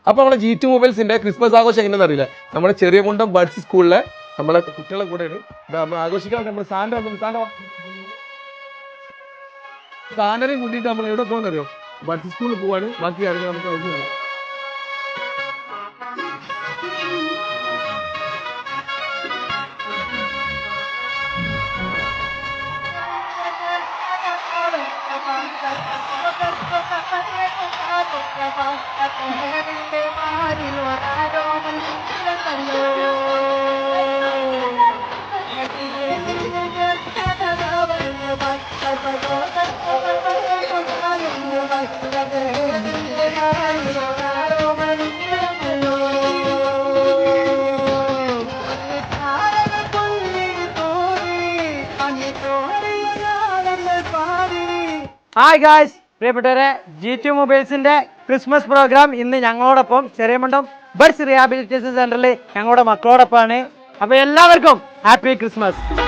അപ്പോൾ നമ്മുടെ G2 മൊബൈൽസിന്റെ Christmas ആഘോഷം എങ്ങനെയാണെന്ന് അറിയില്ല. നമ്മുടെ ചെറിയമുണ്ടം ബഡ്സ് സ്കൂളിലെ നമ്മളെ കുട്ടികളെ കൂടെയാണ് നമ്മൾ ആഘോഷിക്കാൻ. നമ്മൾ സാധനം കൂട്ടിയിട്ട് നമ്മൾ എവിടെ പോകുന്നറിയോ? ബഡ്സ് സ്കൂളിൽ പോവാണ്. ബാക്കി കാര്യങ്ങൾ നമുക്ക് ആവശ്യമില്ല. ഹായ് ഗായ്സ്, പ്രിയപ്പെട്ടവരെ, G2 മൊബൈൽസിന്റെ ക്രിസ്മസ് പ്രോഗ്രാം ഇന്ന് ഞങ്ങളോടൊപ്പം ചെറിയമുണ്ടം ബഡ്സ് റീഹാബിലിറ്റേഷൻ സെന്ററിൽ ഞങ്ങളുടെ മക്കളോടൊപ്പമാണ്. അപ്പോൾ എല്ലാവർക്കും ഹാപ്പി ക്രിസ്മസ്.